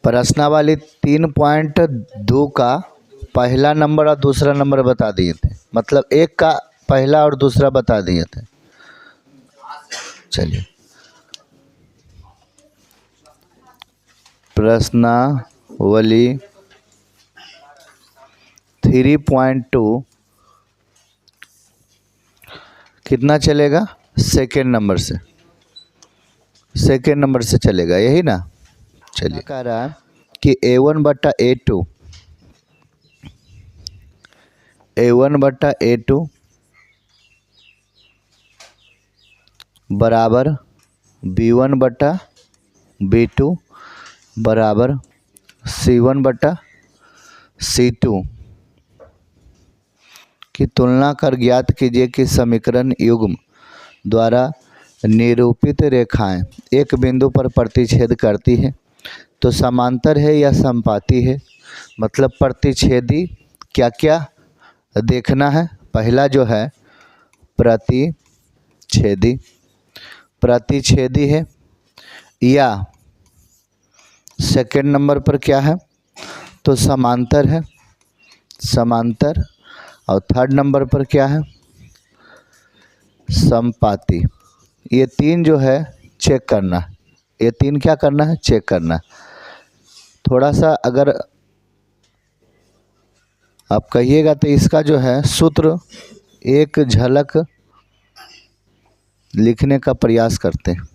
प्रश्नावली 3.2 का पहला नंबर और दूसरा नंबर बता दिए थे, मतलब एक का पहला और दूसरा बता दिए थे। चलिए प्रश्नावली 3.2 कितना चलेगा? सेकेंड नंबर से, सेकेंड नंबर से चलेगा, यही ना। चलिए कह रहा है कि A1 बटा A2 बराबर B1 बटा B2 बराबर C1 बटा C2 की तुलना कर ज्ञात कीजिए कि समीकरण युग्म द्वारा निरूपित रेखाएं एक बिंदु पर प्रतिच्छेद करती है तो समांतर है या समपाती है। मतलब प्रतिच्छेदी क्या क्या देखना है। पहला जो है प्रतिच्छेदी है, या सेकंड नंबर पर क्या है तो समांतर है, समांतर। और थर्ड नंबर पर क्या है? समपाती। ये तीन जो है चेक करना है, ये तीन क्या करना है? चेक करना। थोड़ा सा अगर आप कहिएगा तो इसका जो है सूत्र एक झलक लिखने का प्रयास करते हैं।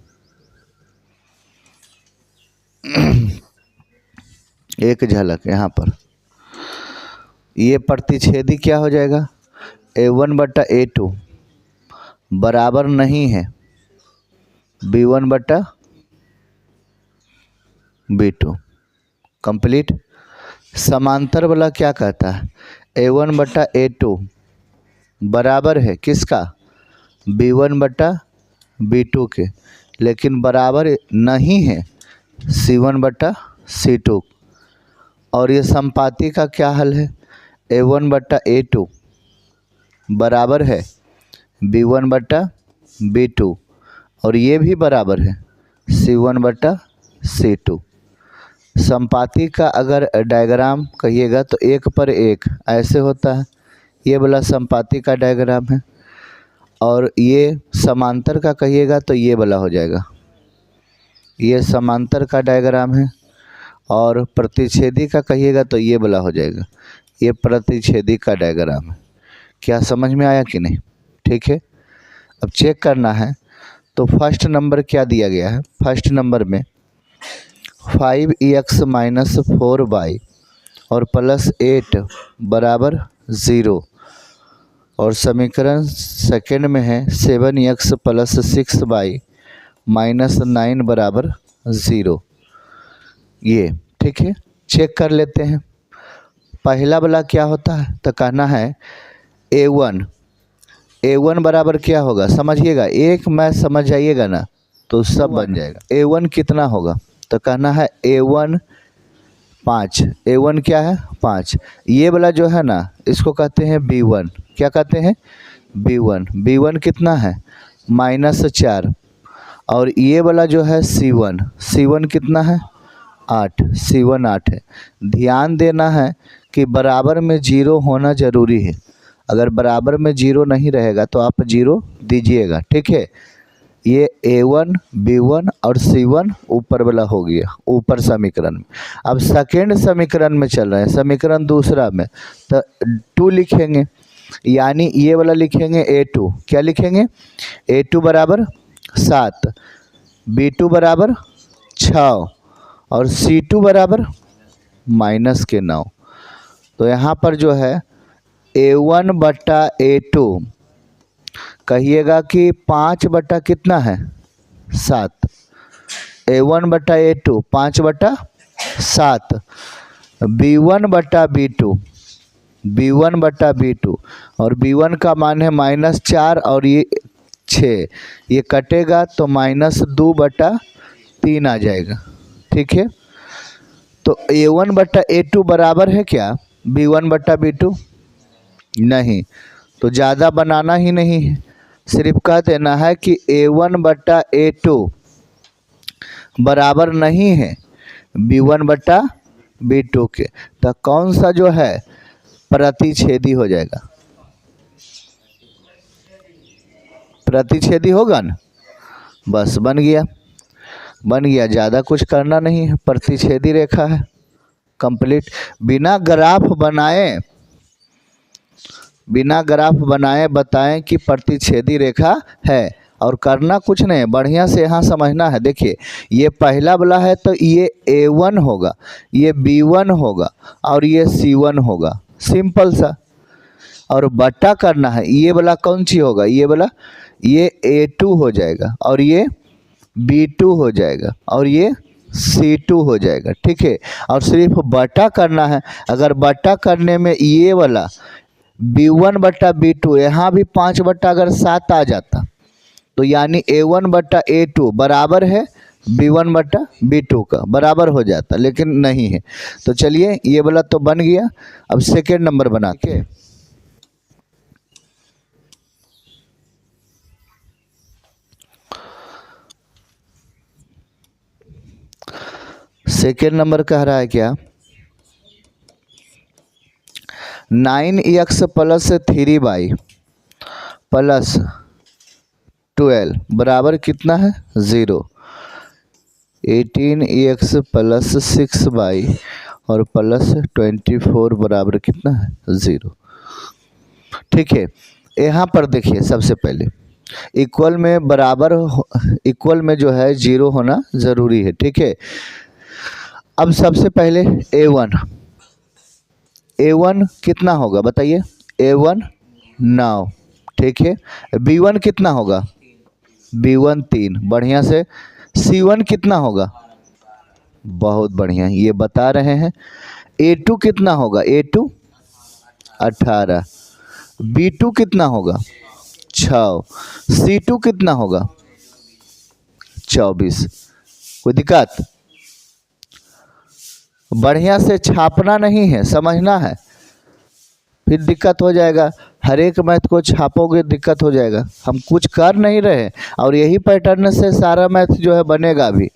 एक झलक यहाँ पर, ये प्रतिच्छेदी क्या हो जाएगा? A1 बटा A2 बराबर नहीं है B1 बटा B2। कंप्लीट। समांतर वाला क्या कहता है? A1 बटा A2 बराबर है किसका? B1 बटा B2 के, लेकिन बराबर नहीं है C1 बटा C2। और ये समपाती का क्या हल है? A1 बटा A2 बराबर है B1 बटा B2 और ये भी बराबर है C1 बटा C2। समपाती का अगर डायग्राम कहिएगा तो एक पर एक ऐसे होता है, ये वाला समपाती का डायग्राम है। और ये समांतर का कहिएगा तो ये वाला हो जाएगा, ये समांतर का डायग्राम है। और प्रतिच्छेदी का कहिएगा तो ये वाला हो जाएगा, ये प्रतिच्छेदी का डायग्राम है। क्या समझ में आया कि नहीं? ठीक है, अब चेक करना है। तो फर्स्ट नंबर क्या दिया गया है? फर्स्ट नंबर में 5x माइनस 4y और प्लस 8 बराबर 0। और समीकरण सेकेंड में है 7x प्लस 6y माइनस 9 बराबर 0। ये ठीक है, चेक कर लेते हैं। पहला वाला क्या होता है तो कहना है A1 बराबर क्या होगा? समझिएगा, एक मैं समझ जाइएगा ना तो सब बन जाएगा। A1 कितना होगा तो कहना है A1 5। A1 क्या है? 5। ये वाला जो है ना इसको कहते हैं B1। क्या कहते हैं? B1। B1 कितना है? -4। और ये वाला जो है C1 कितना है? 8। C1 8 है। ध्यान देना है कि बराबर में 0 होना ज़रूरी है। अगर बराबर में 0 नहीं रहेगा तो आप 0 दीजिएगा, ठीक है। ये A1 B1 और C1 ऊपर वाला हो गया, ऊपर समीकरण में। अब सेकेंड समीकरण में चल रहे हैं, समीकरण दूसरा में, तो 2 लिखेंगे, यानी ये वाला लिखेंगे A2। क्या लिखेंगे? A2 बराबर 7, B2 बराबर 6 और C2 बराबर -9। तो यहाँ पर जो है A1 बटा A2 कहिएगा कि 5 बटा कितना है? 7। A1 बटा A2 5 बटा 7। B1 बटा B2 और B1 का मान है -4 और ये 6, ये कटेगा तो -2 बटा 3 आ जाएगा, ठीक है। तो A1 बटा A2 बराबर है क्या B1 बटा B2? नहीं, तो ज़्यादा बनाना ही नहीं है, सिर्फ कह देना है कि A1 बटा A2 बराबर नहीं है B1 बटा B2 के। तो कौन सा जो है प्रतिच्छेदी हो जाएगा? प्रतिच्छेदी होगा ना, बस बन गया, बन गया। ज़्यादा कुछ करना नहीं है, प्रतिच्छेदी रेखा है, कंप्लीट। बिना ग्राफ बनाए, बिना ग्राफ बनाए बताएं कि प्रतिच्छेदी रेखा है, और करना कुछ नहीं, बढ़िया से यहाँ समझना है। देखिए ये पहला वाला है तो ये A1 होगा, ये B1 होगा और ये C1 होगा, सिंपल सा। और बटा करना है, ये वाला कौन सी होगा? ये वाला, ये A2 हो जाएगा और ये B2 हो जाएगा और ये C2 हो जाएगा, ठीक है। और सिर्फ बटा करना है। अगर बटा करने में ये वाला B1 बटा B2, यहाँ भी 5 बटा अगर 7 आ जाता तो यानी A1 बटा A2 बराबर है B1 बटा B2 का, बराबर हो जाता, लेकिन नहीं है। तो चलिए ये वाला तो बन गया। अब सेकेंड नंबर बना के, सेकेंड नंबर कह रहा है क्या? 9x प्लस 3y प्लस 12 बराबर कितना है? 0। 18x प्लस 6y और प्लस 24 बराबर कितना है? 0। ठीक है, यहाँ पर देखिए सबसे पहले इक्वल में बराबर, इक्वल में जो है 0 होना ज़रूरी है, ठीक है। अब सबसे पहले A1 कितना होगा बताइए? A1 9, ठीक है। B1 कितना होगा? B1 3, बढ़िया से। C1 कितना होगा? बहुत बढ़िया, ये बता रहे हैं। A2 कितना होगा? A2 18। B2 कितना होगा? 6। C2 कितना होगा? 24। कोई दिक्कत? बढ़िया से छापना नहीं है, समझना है, फिर दिक्कत हो जाएगा। हर एक मैथ को छापोगे दिक्कत हो जाएगा। हम कुछ कर नहीं रहे और यही पैटर्न से सारा मैथ जो है बनेगा भी।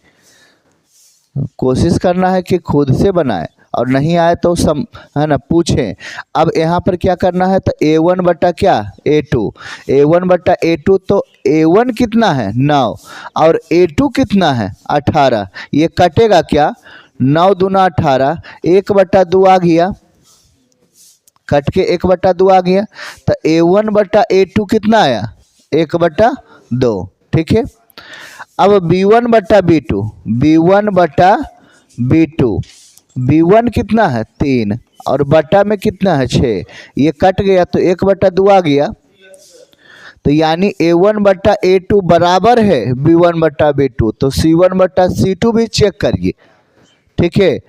कोशिश करना है कि खुद से बनाए, और नहीं आए तो है ना, पूछें। अब यहाँ पर क्या करना है? तो A1 बटा क्या? A2। A1 बटा A2, तो A1 कितना है? 9 और A2 कितना है? 18। ये कटेगा क्या? 9 दूना 18, 1/2 आ गया, कट के 1/2 आ गया। तो A1 बटा A2 कितना आया? 1/2, ठीक है। अब B1 बटा B2, B1 बटा B2, B1 कितना है? 3 और बटा में कितना है? 6। ये कट गया तो 1/2 आ गया। तो यानी A1 बटा A2 बराबर है B1 बटा B2। तो C1 बटा C2 भी चेक करिए, ठीक है।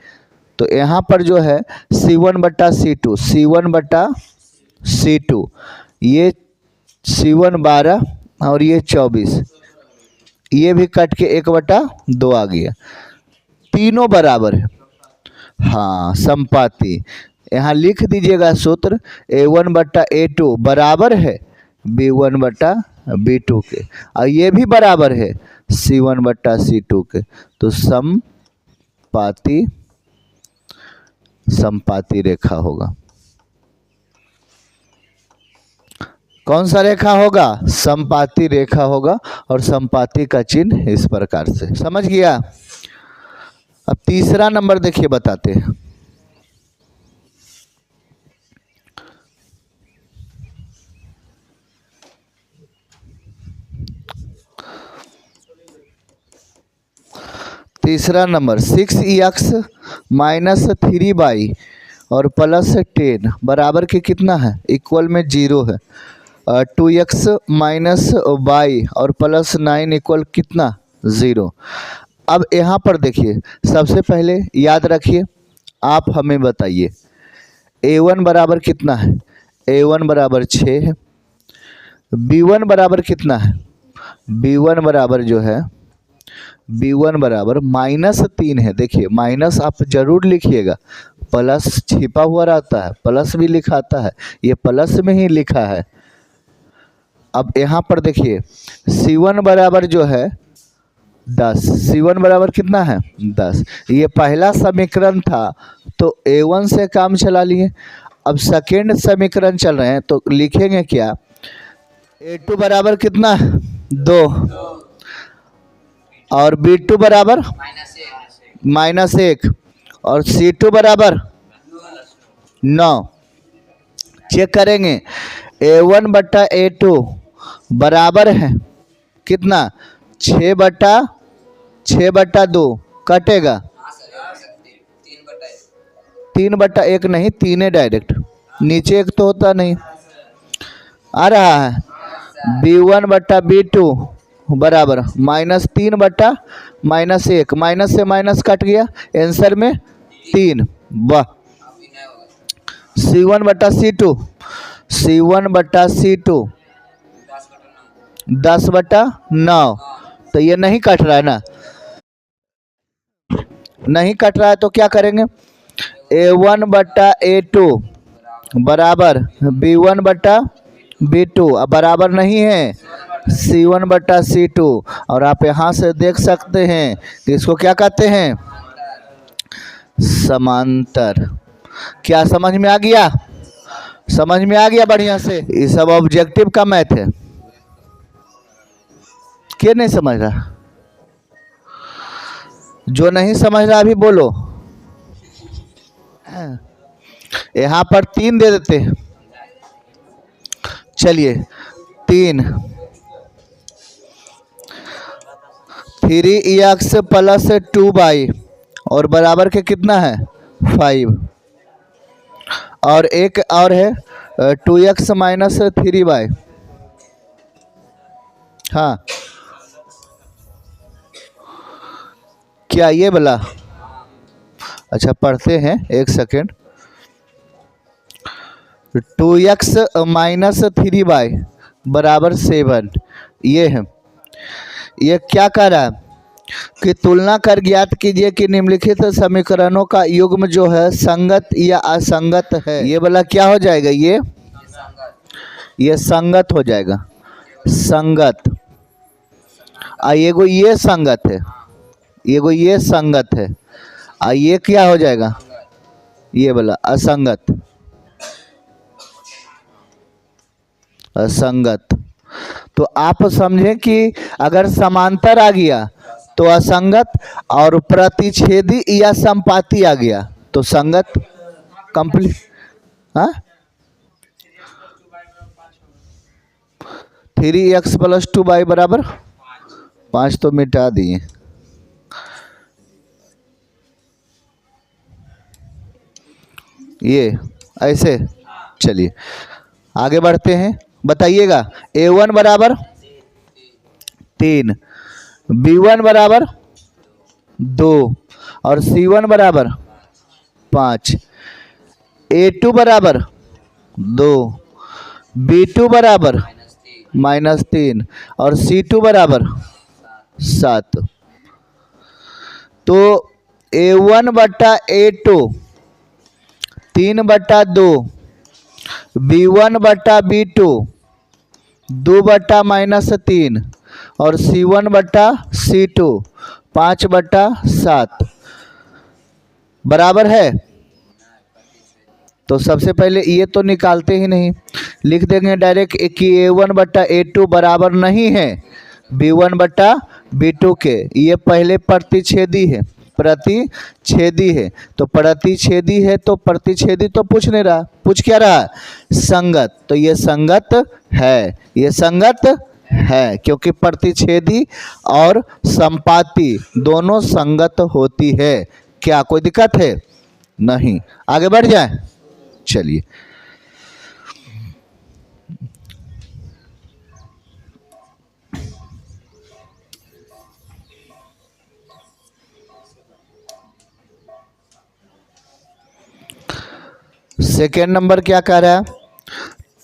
तो यहाँ पर जो है C1 बटा C2, C1 बटा C2, ये C1 12 और ये 24, ये भी कट के 1/2 आ गया। तीनों बराबर है, हाँ समपाती। यहाँ लिख दीजिएगा सूत्र, A1 बटा A2 बराबर है B1 बटा B2 के, और ये भी बराबर है C1 बटा C2 के। तो समपाती रेखा होगा। कौन सा रेखा होगा? समपाती रेखा होगा, और समपाती का चिन्ह इस प्रकार से, समझ गया। अब तीसरा नंबर देखिए, बताते हैं। तीसरा नंबर 6x माइनस 3y और प्लस 10 बराबर के कितना है? इक्वल में 0 है। 2x माइनस y और प्लस 9 इक्वल कितना? 0। अब यहाँ पर देखिए, सबसे पहले याद रखिए, आप हमें बताइए A1 बराबर कितना है? A1 बराबर 6 है। B1 बराबर कितना है? B1 बराबर जो है, B1 बराबर -3 है। देखिए माइनस आप जरूर लिखिएगा, प्लस छिपा हुआ रहता है, प्लस भी लिखाता है, ये प्लस में ही लिखा है। अब यहाँ पर देखिए C1 बराबर जो है 10। C1 बराबर कितना है 10। ये पहला समीकरण था तो A1 से काम चला लिए। अब सेकेंड समीकरण चल रहे हैं तो लिखेंगे क्या, A2 बराबर कितना है 2 और B2 बराबर -1 और C2 बराबर 9। चेक करेंगे A1 बट्टा A2 बराबर है कितना 6/2 कटेगा 3/1 नहीं, 3 है डायरेक्ट, नीचे एक तो होता नहीं आ रहा है। B1 बट्टा B2 बराबर -3/-1, माइनस से माइनस कट गया, आंसर में 3। वाह। C1 बट्टा C2 10/9, तो ये नहीं कट रहा है ना, नहीं कट रहा है तो क्या करेंगे A1 बट्टा A2 बराबर B1 बट्टा B2, अब बराबर नहीं है C1 बट्टा C2। और आप यहाँ से देख सकते हैं कि इसको क्या कहते हैं समांतर। क्या समझ में आ गया, समझ में आ गया बढ़िया से। ये सब ऑब्जेक्टिव का मैथ है, क्या नहीं समझ रहा, जो नहीं समझ रहा अभी बोलो। यहाँ पर 3 दे देते हैं, चलिए 3 3x प्लस 2y और बराबर के कितना है 5, और एक और है 2x माइनस 3y। हाँ क्या ये वाला, अच्छा पढ़ते हैं एक सेकेंड। 2x माइनस 3y बराबर 7, ये है। ये क्या कह रहा है कि तुलना कर ज्ञात कीजिए कि निम्नलिखित समीकरणों का युग्म जो है संगत या असंगत है। ये वाला क्या हो जाएगा, ये संगत हो जाएगा, संगत। एगो ये संगत है, एगो ये संगत है, ये क्या हो जाएगा ये वाला असंगत, असंगत। तो आप समझें कि अगर समांतर आ गया तो असंगत, और प्रतिच्छेदी या संपाती आ गया तो संगत। कंप्लीट। हाँ 3x प्लस 2y बराबर 5 तो मिटा दिए। ये ऐसे, चलिए आगे बढ़ते हैं। बताइएगा A1 बराबर 3, B1 बराबर 2 और C1 बराबर 5, A2 बराबर 2, B2 बराबर -3 और C2 बराबर 7। तो A1 बट्टा A2 3/2, B1 बट्टा B2 2/-3 और C1 बट्टा C2 5/7 बराबर है। तो सबसे पहले ये तो निकालते ही नहीं, लिख देंगे डायरेक्ट कि A1 बट्टा A2 बराबर नहीं है B1 बट्टा B2 के। ये पहले प्रतिच्छेदी है, प्रतिच्छेदी है, तो प्रतिच्छेदी है तो प्रतिच्छेदी तो पूछ नहीं रहा, पूछ क्या रहा संगत। तो ये संगत है, ये संगत है क्योंकि प्रतिच्छेदी और संपाती दोनों संगत होती है। क्या कोई दिक्कत है, नहीं। आगे बढ़ जाए, चलिए सेकेंड नंबर क्या कह रहा है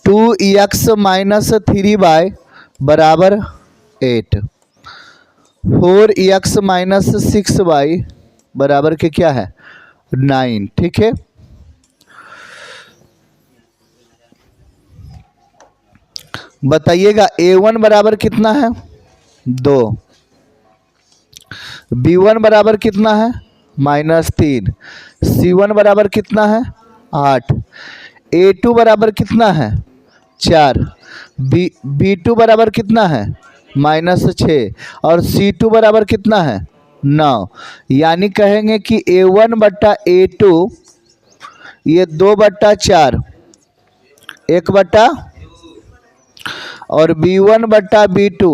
2x माइनस 3y बराबर 8, 4x माइनस 6y बराबर के क्या है 9। ठीक है, बताइएगा A1 बराबर कितना है 2, B1 बराबर कितना है -3, C1 बराबर कितना है 8, A2 बराबर कितना है 4, B2 बराबर कितना है -6 और C2 बराबर कितना है 9। यानी कहेंगे कि A1 बट्टा A2 ये 2/4 1 और B1 बट्टा B2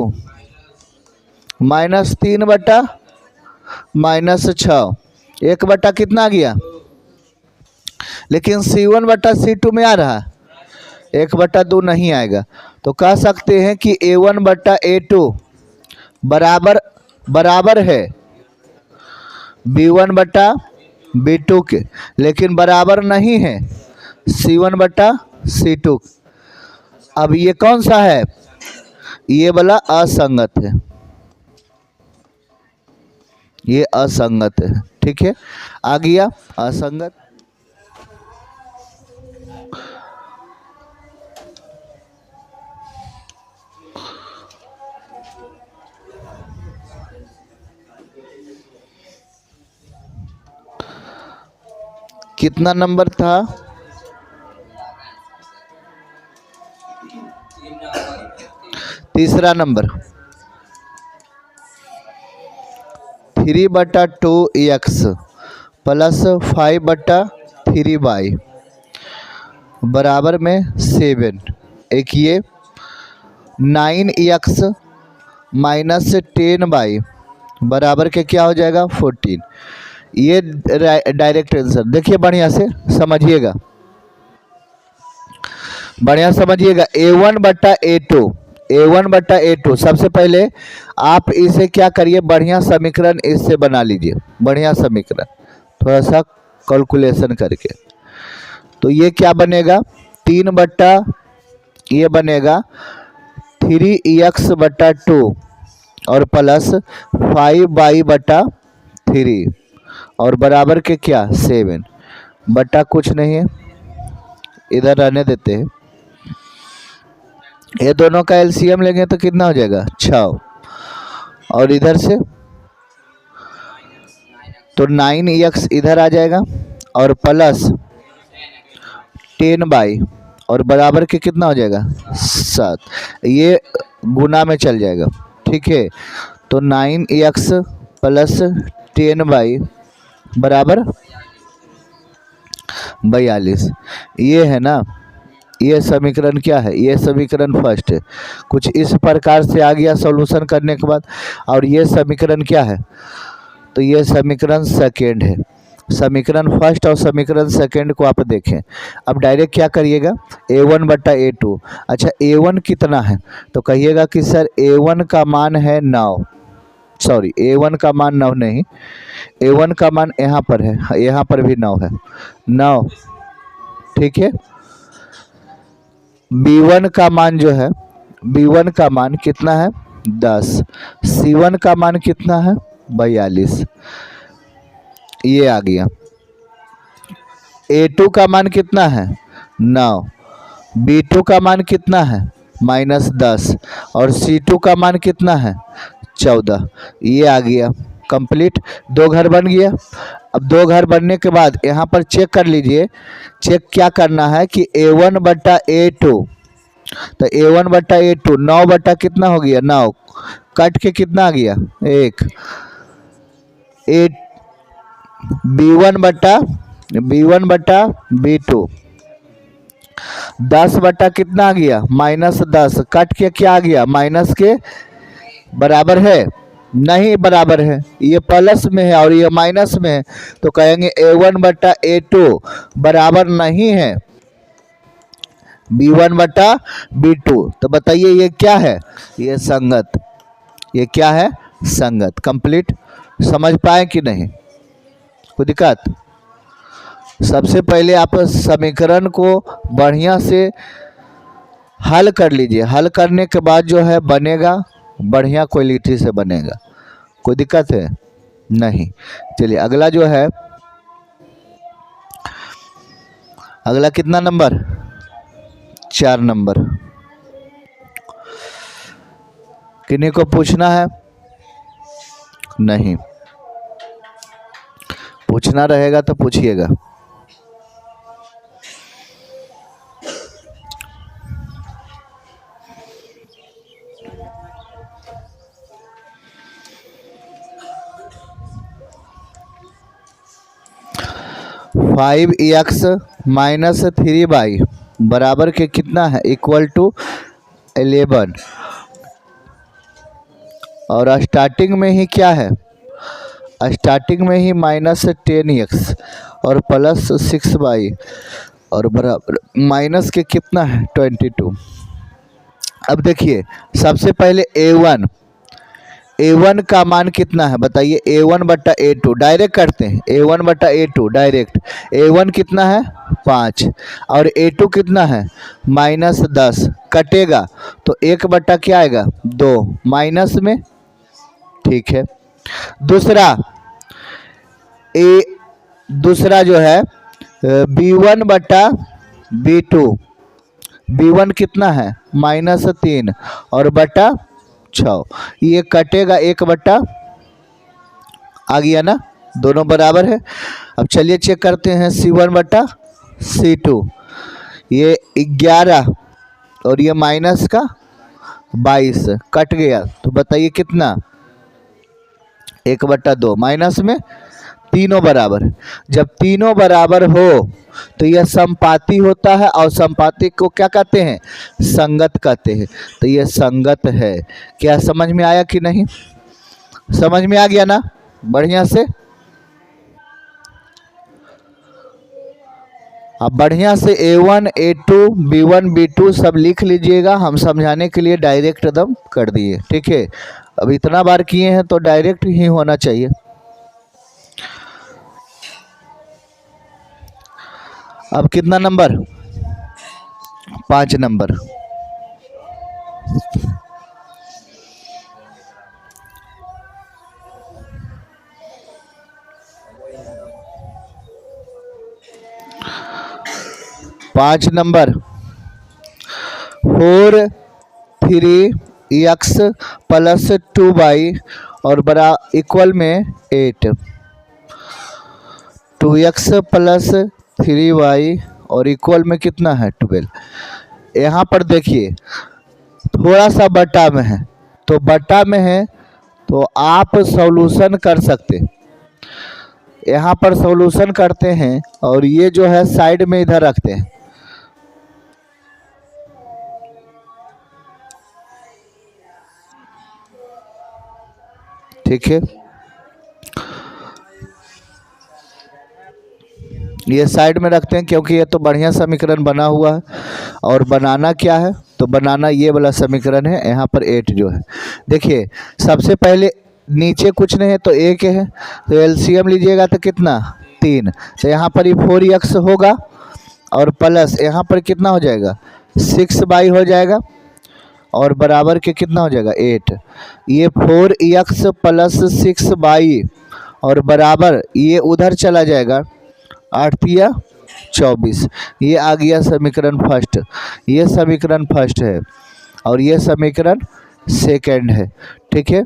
-3 -6 1 कितना आ गया, लेकिन C1 बट्टा C2 में आ रहा है 1/2 नहीं आएगा। तो कह सकते हैं कि A1 बट्टा A2 बराबर है B1 बट्टा B2 के, लेकिन बराबर नहीं है C1 बट्टा C2। अब ये कौन सा है, ये वाला असंगत है, ये असंगत है। ठीक है, आ गया असंगत। कितना नंबर था, तीसरा नंबर। 3/2x प्लस 5/3y बराबर में 7। एक ये 9x माइनस 10y बराबर के क्या हो जाएगा 14। ये डायरेक्ट आंसर। देखिए बढ़िया से समझिएगा, बढ़िया समझिएगा। A1 बट्टा A2, A1 बट्टा A2 सबसे पहले आप इसे क्या करिए, बढ़िया समीकरण इससे बना लीजिए, बढ़िया समीकरण थोड़ा सा कैलकुलेशन करके। तो ये क्या बनेगा 3 बट्टा ये बनेगा 3x बट्टा 2 और प्लस 5y बट्टा 3 और बराबर के क्या 7 बट्टा कुछ नहीं है, इधर रहने देते हैं। ये दोनों का एलसीएम लेंगे तो कितना हो जाएगा 6 और इधर से तो 9x इधर आ जाएगा और प्लस 10y और बराबर के कितना हो जाएगा 7, ये गुना में चल जाएगा। ठीक है, तो 9x प्लस 10y बराबर 42। ये है ना, ये समीकरण क्या है, ये समीकरण फर्स्ट है। कुछ इस प्रकार से आ गया सॉल्यूशन करने के बाद। और ये समीकरण क्या है, तो ये समीकरण सेकेंड है। समीकरण फर्स्ट और समीकरण सेकेंड को आप देखें। अब डायरेक्ट क्या करिएगा A1 बट्टा A2। अच्छा A1 कितना है, तो कहिएगा कि सर A1 का मान है 9, सॉरी A1 का मान 9 नहीं, A1 का मान यहाँ पर है, यहाँ पर भी 9 है, 9। ठीक है, B1 का मान जो है, B1 का मान कितना है 10, C1 का मान कितना है 42, ये आ गया। A2 का मान कितना है 9, B2 का मान कितना है -10 और C2 का मान कितना है 14, ये आ गया कंप्लीट। 2 घर बन गया। अब 2 घर बनने के बाद यहाँ पर चेक कर लीजिए, चेक क्या करना है कि A1 बट्टा A2, तो A1 बट्टा A2 9 बट्टा कितना हो गया 9, कट के कितना आ गया 1, B1 बट्टा B2 10 बट्टा कितना आ गया -10, कट के क्या आ गया माइनस के बराबर है नहीं, बराबर है, ये प्लस में है और ये माइनस में है, तो कहेंगे A1 बट्टा A2 बराबर नहीं है B1 बट्टा B2। तो बताइए ये क्या है, ये संगत, ये क्या है संगत। कंप्लीट समझ पाए कि नहीं, कोई दिक्कत। सबसे पहले आप समीकरण को बढ़िया से हल कर लीजिए, हल करने के बाद जो है बनेगा बढ़िया क्वालिटी से बनेगा, कोई दिक्कत है नहीं। चलिए अगला जो है, अगला कितना नंबर 4 नंबर। किन्हीं को पूछना है नहीं। पूछना रहेगा तो पूछिएगा। फाइव एक्स माइनस 3y बराबर के कितना है, इक्वल टू 11। और स्टार्टिंग में ही क्या है, स्टार्टिंग में ही -10x और प्लस 6y और बराबर माइनस के कितना है 22। अब देखिए सबसे पहले a1 का मान कितना है बताइए, a1 बटा a2 डायरेक्ट करते हैं, a1 बटा a2 डायरेक्ट। a1 कितना है 5 और a2 कितना है -10, कटेगा तो 1 बटा क्या आएगा 2 माइनस में, ठीक है। दूसरा जो है b1 बटा b2, b1 कितना है -3 और बटा 6, ये कटेगा 1 बटा, आ गया ना, दोनों बराबर है। अब चलिए चेक करते हैं c1 बटा c2, ये 11 और ये माइनस का 22 कट गया, तो बताइए कितना 1 बटा 2 माइनस में, तीनों बराबर है। जब तीनों बराबर हो तो यह समपाती होता है, और समपाती को क्या कहते हैं, संगत कहते हैं। तो यह संगत है। क्या समझ में आया कि नहीं, समझ में आ गया ना बढ़िया से। अब बढ़िया से a1 a2 b1 b2 सब लिख लीजिएगा, हम समझाने के लिए डायरेक्ट एकदम कर दिए, ठीक है। अब इतना बार किए हैं तो डायरेक्ट ही होना चाहिए। अब कितना नंबर, 5 नंबर। पाँच नंबर 4 3x प्लस 2y और बरा इक्वल में 8, 2x प्लस 3y और इक्वल में कितना है 12। यहाँ पर देखिए थोड़ा सा बटा में है, तो बटा में है तो आप सॉल्यूशन कर सकते, यहाँ पर सॉल्यूशन करते हैं और ये जो है साइड में इधर रखते हैं, ठीक है। ये साइड में रखते हैं क्योंकि ये तो बढ़िया समीकरण बना हुआ है, और बनाना क्या है, तो बनाना ये वाला समीकरण है। यहाँ पर 8 जो है, देखिए सबसे पहले नीचे कुछ नहीं है तो 1 है, तो एलसीएम लीजिएगा तो कितना 3, तो यहाँ पर ये 4x होगा और प्लस यहाँ पर कितना हो जाएगा 6y हो जाएगा और बराबर के कितना हो जाएगा 8। ये 4x प्लस 6y और बराबर ये उधर चला जाएगा 8 या 24, ये आ गया समीकरण फर्स्ट। ये समीकरण फर्स्ट है और ये समीकरण सेकंड है, ठीक है।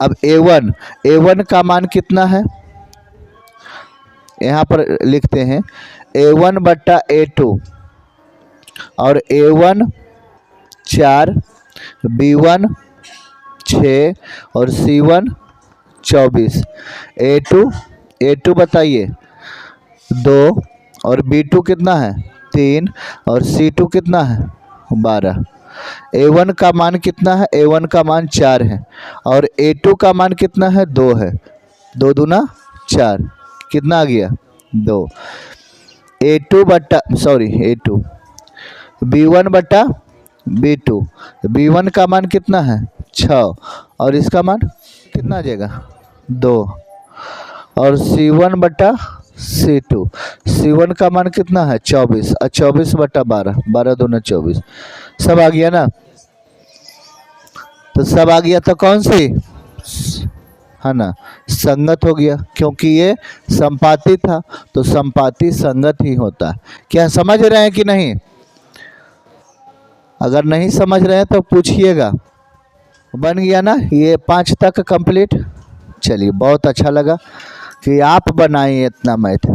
अब a1 का मान कितना है, यहाँ पर लिखते हैं a1 बटा a2 और a1 4 b1 6 और c1 24, a2 बताइए 2 और b2 कितना है 3 और c2 कितना है 12। a1 का मान कितना है, a1 का मान 4 है और a2 का मान कितना है 2 है, 2 दूना 4, कितना आ गया 2। a2 b1 बटा b2, b1 का मान कितना है 6 और इसका मान कितना आ जाएगा 2, और c1 बटा c1 का मान कितना है 24 और 24 बटा 12, 12 दूना 24, सब आ गया ना। तो सब आ गया तो कौन सी है ना, संगत हो गया, क्योंकि ये संपाती था तो संपाती संगत ही होता है। क्या समझ रहे हैं कि नहीं, अगर नहीं समझ रहे हैं तो पूछिएगा। बन गया ना, ये 5 तक कंप्लीट। चलिए बहुत अच्छा लगा कि आप बनाए इतना मैथ।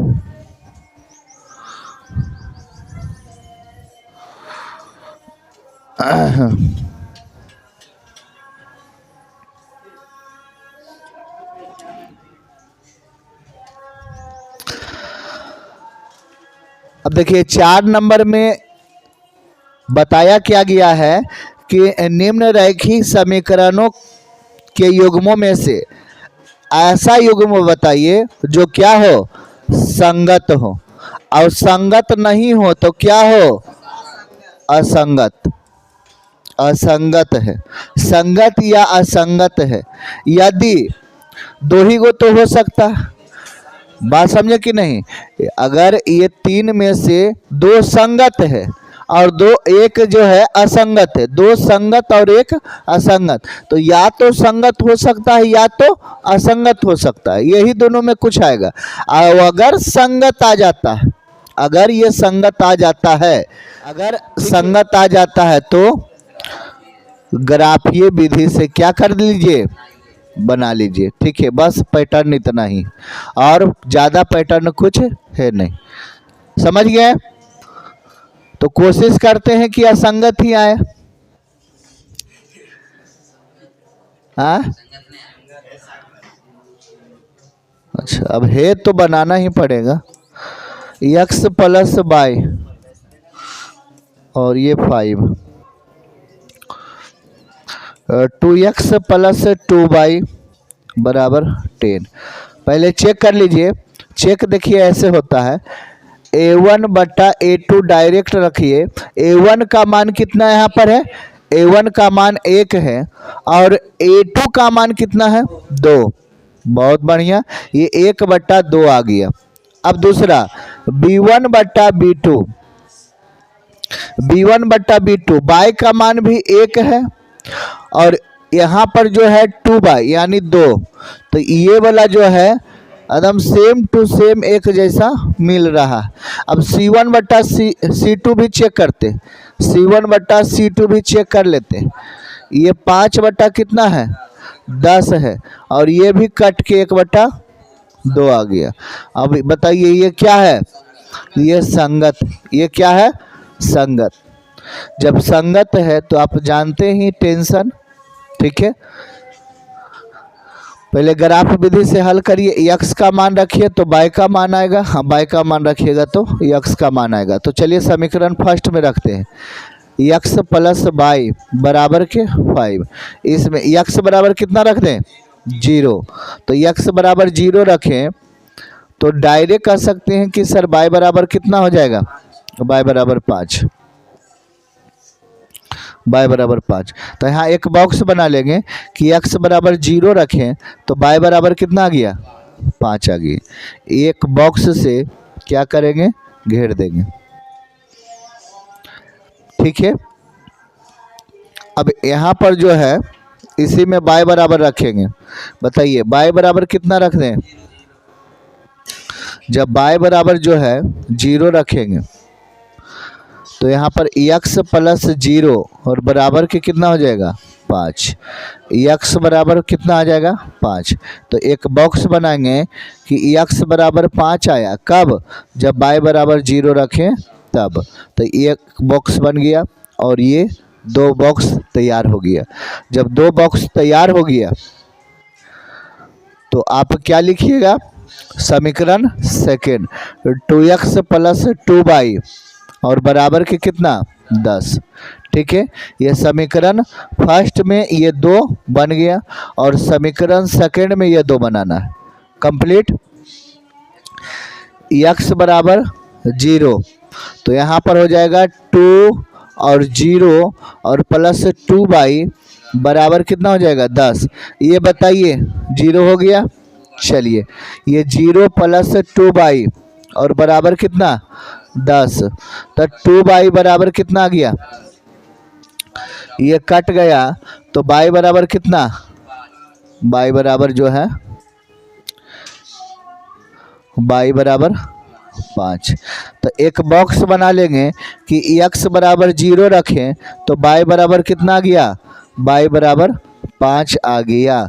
अब देखिए 4 नंबर में बताया क्या गया है कि निम्न रैखिक समीकरणों के युग्मों में से ऐसा युग्म बताइए जो क्या हो, संगत हो, और संगत नहीं हो तो क्या हो, असंगत। असंगत है, संगत या असंगत है। यदि दो ही गो तो हो सकता है, बात समझे कि नहीं। अगर ये 3 में से 2 संगत है और 2 एक जो है असंगत है, 2 संगत और 1 असंगत, तो या तो संगत हो सकता है या तो असंगत हो सकता है, यही दोनों में कुछ आएगा। और अगर संगत आ जाता है, अगर ये संगत आ जाता है, अगर संगत आ जाता है तो ग्राफीय विधि से क्या कर लीजिए, बना लीजिए। ठीक है, बस पैटर्न इतना ही, और ज़्यादा पैटर्न कुछ है नहीं। समझ गए? तो कोशिश करते हैं कि असंगत ही आए। हाँ, अच्छा, अब है तो बनाना ही पड़ेगा। x प्लस बाई और ये 5, 2x प्लस 2y बराबर 10। पहले चेक कर लीजिए। चेक देखिए ऐसे होता है, a1 बटा a2 डायरेक्ट रखिए। a1 का मान कितना यहाँ पर है, a1 का मान 1 है और a2 का मान कितना है, 2। बहुत बढ़िया, ये 1 बटा 2 आ गया। अब दूसरा b1 बटा b2, b1 बटा b2, y का मान भी 1 है और यहाँ पर जो है 2y यानी 2, तो ये वाला जो है एकदम सेम टू सेम एक जैसा मिल रहा। अब c1 बटा c2 भी चेक करते, c1 बटा c2 भी चेक कर लेते। ये 5 बटा कितना है, 10 है और ये भी कट के 1 बटा 2 आ गया। अब बताइए ये क्या है, ये संगत। ये क्या है, संगत। जब संगत है तो आप जानते ही टेंशन। ठीक है, पहले ग्राफ विधि से हल करिए। x का मान रखिए तो y का मान आएगा, हाँ y का मान रखिएगा तो x का मान आएगा। तो चलिए समीकरण फर्स्ट में रखते हैं, x प्लस y बराबर के 5। इसमें x बराबर कितना रख दें, 0। तो x बराबर 0 रखें तो डायरेक्ट कर सकते हैं कि सर y बराबर कितना हो जाएगा, y बराबर 5, y बराबर 5। तो यहाँ एक बॉक्स बना लेंगे कि x बराबर 0 रखें तो y बराबर कितना आ गया, 5 आ गई। एक बॉक्स से क्या करेंगे, घेर देंगे। ठीक है, अब यहाँ पर जो है इसी में y बराबर रखेंगे। बताइए y बराबर कितना रख दें, जब y बराबर जो है 0 रखेंगे तो यहाँ पर x प्लस 0 और बराबर के कितना हो जाएगा, 5। x बराबर कितना आ जाएगा, 5। तो एक बॉक्स बनाएंगे कि x बराबर 5 आया, कब, जब y बराबर 0 रखें तब। तो एक बॉक्स बन गया और ये 2 बॉक्स तैयार हो गया। जब 2 बॉक्स तैयार हो गया तो आप क्या लिखिएगा, समीकरण सेकेंड, 2x प्लस 2y और बराबर के कितना, 10। ठीक है, ये समीकरण फर्स्ट में ये 2 बन गया और समीकरण सेकेंड में ये 2 बनाना है। कंप्लीट। x बराबर 0 तो यहाँ पर हो जाएगा 2 और 0 और प्लस 2y बराबर कितना हो जाएगा, 10। ये बताइए 0 हो गया। चलिए ये 0 प्लस 2y और बराबर कितना, 10। तो 2y बराबर कितना आ गया, ये कट गया तो y बराबर कितना, y बराबर जो है y बराबर 5। तो एक बॉक्स बना लेंगे कि x बराबर 0 रखें तो y बराबर कितना आ गया, y बराबर 5 आ गया।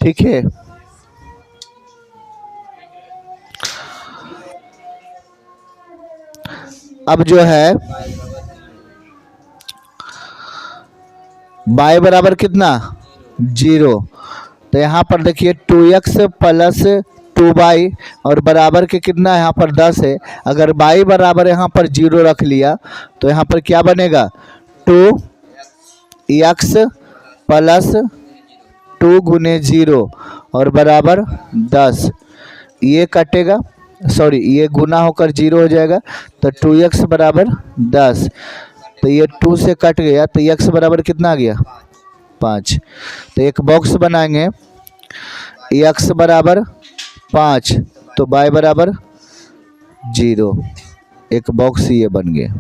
ठीक है, अब जो है y बराबर कितना 0, तो यहाँ पर देखिए 2x प्लस 2y और बराबर के कितना यहाँ पर 10 है। अगर y बराबर यहाँ पर 0 रख लिया तो यहाँ पर क्या बनेगा 2x प्लस 2 गुने 0 और बराबर 10। ये कटेगा, सॉरी ये गुना होकर 0 हो जाएगा, तो 2x बराबर 10। तो ये 2 से कट गया तो x बराबर कितना आ गया 5। तो एक बॉक्स बनाएंगे, x बराबर 5 तो y बराबर 0, एक बॉक्स ये बन गया।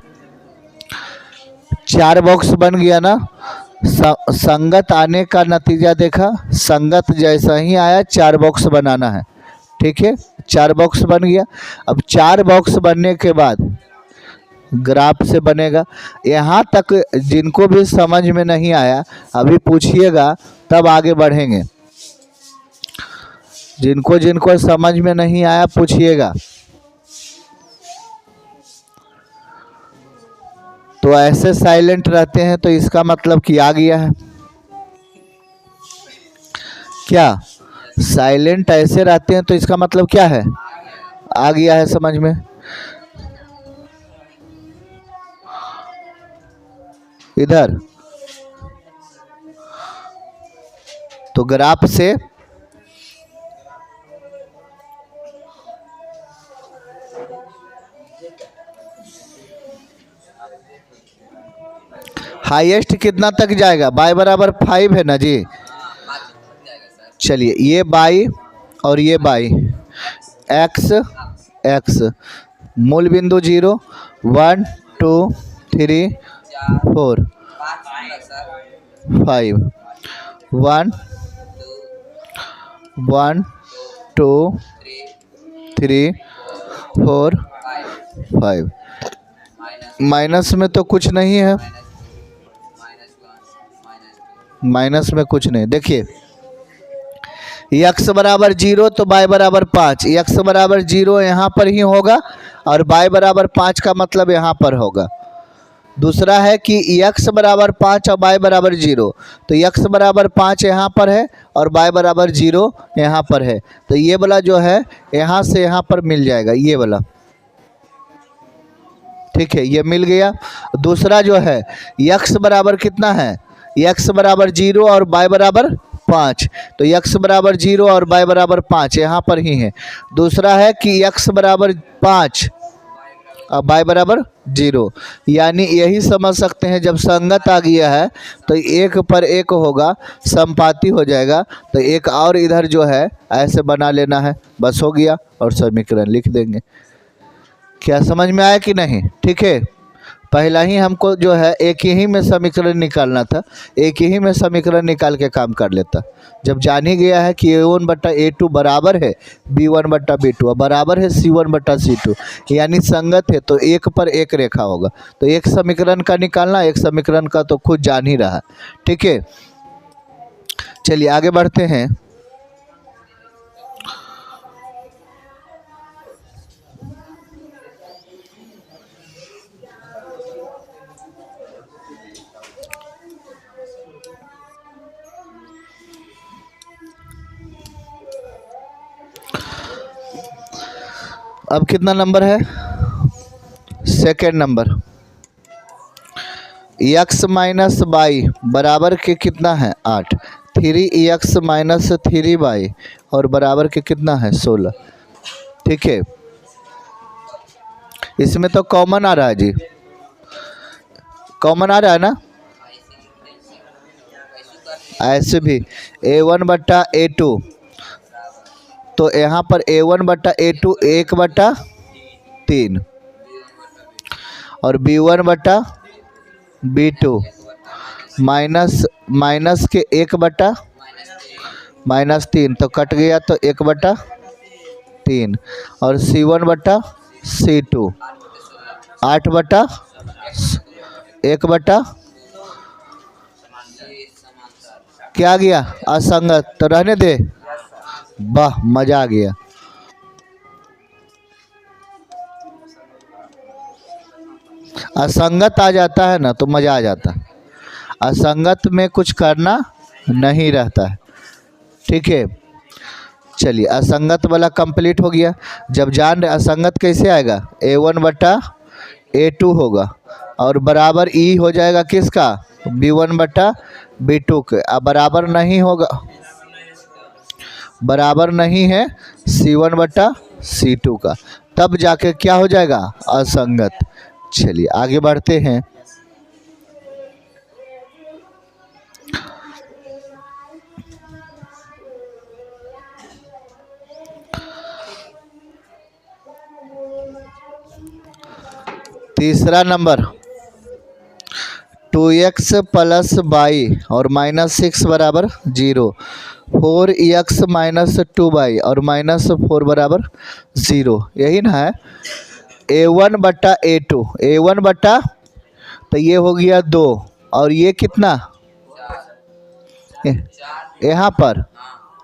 4 बॉक्स बन गया ना। संगत आने का नतीजा देखा, संगत जैसा ही आया 4 बॉक्स बनाना है। ठीक है, 4 बॉक्स बन गया। अब 4 बॉक्स बनने के बाद ग्राफ से बनेगा। यहाँ तक जिनको भी समझ में नहीं आया अभी पूछिएगा, तब आगे बढ़ेंगे। जिनको जिनको समझ में नहीं आया पूछिएगा। तो ऐसे साइलेंट रहते हैं तो इसका मतलब कि आ गया है। क्या साइलेंट ऐसे रहते हैं तो इसका मतलब क्या है, आ गया है समझ में। इधर तो ग्राफ से हाईएस्ट कितना तक जाएगा, y बराबर 5 है ना जी। चलिए ये y और ये y, x मूल बिंदु 0 1 2 3 4 5 1 1 2 3 4 5। माइनस में तो कुछ नहीं है, माइनस में कुछ नहीं। देखिए x बराबर 0 तो y बराबर 5, x बराबर 0 यहाँ पर ही होगा और y बराबर 5 का मतलब यहाँ पर होगा। दूसरा है कि x बराबर 5 और y बराबर 0, तो x बराबर 5 यहाँ पर है और y बराबर 0 यहाँ पर है। तो ये वाला जो है यहाँ से यहाँ पर मिल जाएगा, ये वाला। ठीक है, ये मिल गया। दूसरा जो है x बराबर कितना है, x बराबर 0 और y बराबर 5, तो x बराबर 0 और y बराबर 5 यहाँ पर ही है। दूसरा है कि x बराबर 5 और y बराबर 0, यानी यही समझ सकते हैं जब संगत आ गया है तो एक पर एक होगा, संपाती हो जाएगा। तो एक और इधर जो है ऐसे बना लेना है, बस हो गया और समीकरण लिख देंगे। क्या समझ में आया कि नहीं। ठीक है, पहला ही हमको जो है एक ही में समीकरण निकालना था, एक ही में समीकरण निकाल के काम कर लेता। जब जान ही गया है कि A1 बटा A2 बराबर है B1 बटा B2 बराबर है C1 बटा C2, यानी संगत है, तो एक पर एक रेखा होगा। तो एक समीकरण का निकालना, एक समीकरण का तो खुद जान ही रहा। ठीक है, चलिए आगे बढ़ते हैं। अब कितना नंबर है, second number. x minus Y बराबर के कितना है 8, 3x माइनस 3y और बराबर के कितना है 16। ठीक है, इसमें तो कॉमन आ रहा है जी, कॉमन आ रहा है ना। ऐसे भी A1 बटा A2, तो यहाँ पर A1 बटा A2 1 बटा 3 और B1 बटा B2 माइनस के 1 बटा -3, तो कट गया तो 1 बटा 3 और C1 बटा C2 8 बटा 1 बटा क्या आ गया? असंगत। तो रहने दे। वाह, मजा आ गया। असंगत आ जाता है ना तो मजा आ जाता है। असंगत में कुछ करना नहीं रहता है। ठीक है, चलिए असंगत वाला कंप्लीट हो गया। जब जान रहे असंगत कैसे आएगा, A1/A2 होगा और बराबर ई हो जाएगा किसका, B1/B2 के। अब बराबर नहीं होगा, बराबर नहीं है C1/C2 का, तब जाके क्या हो जाएगा, असंगत। चलिए आगे बढ़ते हैं। तीसरा नंबर 2x प्लस वाई और -6 बराबर 0, 4x - 2y और -4 बराबर 0, यही ना है। A1/A2, A1 बटा, तो ये हो गया 2 और ये कितना यहाँ पर,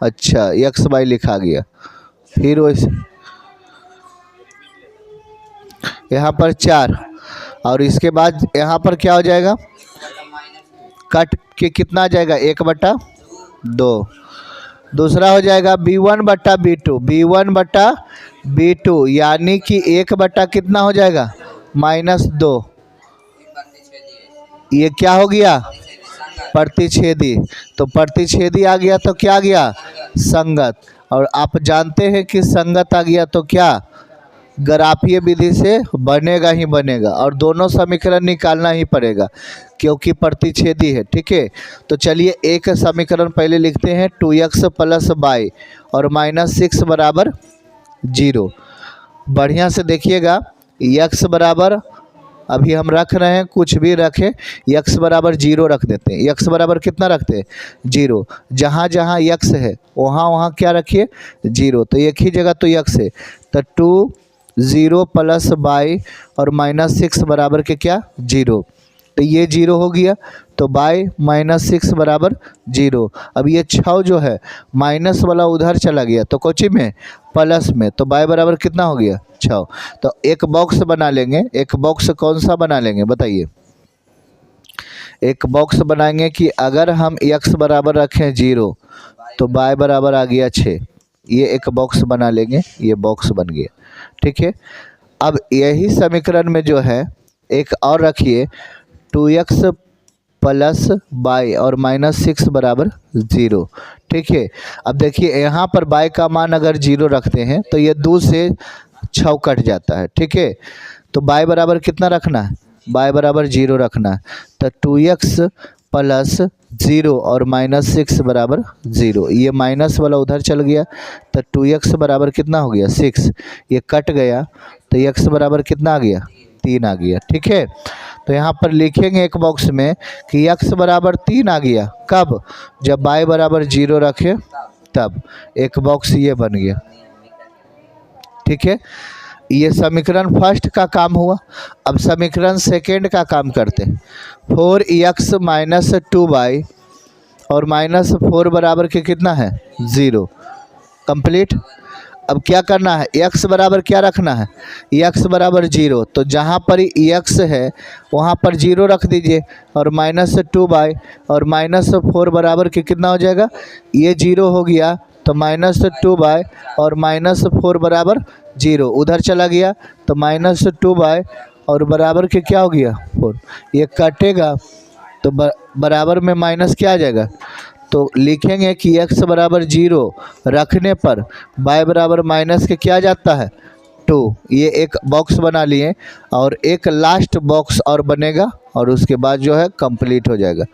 अच्छा xy लिखा गया। फिर वैसे यहाँ पर 4 और इसके बाद यहाँ पर क्या हो जाएगा, कट के कितना आ जाएगा, 1/2। दूसरा हो जाएगा B1/B2, B1/B2 यानी कि 1 कितना हो जाएगा, -2। ये क्या हो गया, प्रतिच्छेदी। तो प्रतिच्छेदी आ गया तो क्या आ गया, संगत। और आप जानते हैं कि संगत आ गया तो क्या, ग्राफीय विधि से बनेगा ही बनेगा और दोनों समीकरण निकालना ही पड़ेगा क्योंकि प्रतिच्छेदी है। ठीक है, तो चलिए एक समीकरण पहले लिखते हैं, 2x प्लस वाई और -6 बराबर 0। बढ़िया से देखिएगा, x बराबर अभी हम रख रहे हैं, कुछ भी रखें, x बराबर 0 रख देते हैं। x बराबर कितना रखते हैं, 0। जहाँ जहाँ x है वहाँ वहाँ क्या रखिए, 0। तो एक ही जगह तो x है, तो 2 प्लस वाई और -6 बराबर के क्या, 0। तो ये 0 हो गया, तो बाई -6 बराबर 0। अब ये 6 जो है माइनस वाला उधर चला गया तो कोची में, प्लस में, तो बाई बराबर कितना हो गया, 6। तो एक बॉक्स बना लेंगे। एक बॉक्स कौन सा बना लेंगे बताइए, एक बॉक्स बनाएंगे कि अगर हम x बराबर रखें 0 तो बाई बराबर आ गया 6। ये एक बॉक्स बना लेंगे, ये बॉक्स बन गया। ठीक है, अब यही समीकरण में जो है एक और रखिए, 2x प्लस वाई और -6 बराबर 0। ठीक है, अब देखिए यहाँ पर वाई का मान अगर 0 रखते हैं तो ये 2 से 6 कट जाता है। ठीक है, तो वाई बराबर कितना रखना है, वाई बराबर 0 रखना है। तो 2x प्लस 0 और -6 बराबर 0, ये माइनस वाला उधर चल गया तो 2x बराबर कितना हो गया, 6। ये कट गया तो x बराबर कितना आ गया, 3 आ गया। ठीक है, तो यहाँ पर लिखेंगे एक बॉक्स में कि x बराबर 3 आ गया, कब, जब y बराबर 0 रखे तब। एक बॉक्स ये बन गया। ठीक है, ये समीकरण फर्स्ट का काम हुआ। अब समीकरण सेकेंड का काम करते हैं। 4x - 2y और -4 बराबर के कितना है, 0, कंप्लीट। अब क्या करना है, x बराबर क्या रखना है, x बराबर 0। तो जहाँ पर x है वहाँ पर 0 रख दीजिए और -2y और -4 बराबर के कितना हो जाएगा, ये 0 हो गया तो -2y और -4 बराबर 0, उधर चला गया तो -2y और बराबर के क्या हो गया, 4। ये कटेगा तो बराबर में माइनस क्या आ जाएगा, तो लिखेंगे कि x बराबर 0 रखने पर y बराबर माइनस के क्या जाता है, 2। ये एक बॉक्स बना लिए और एक लास्ट बॉक्स और बनेगा और उसके बाद जो है कंप्लीट हो जाएगा।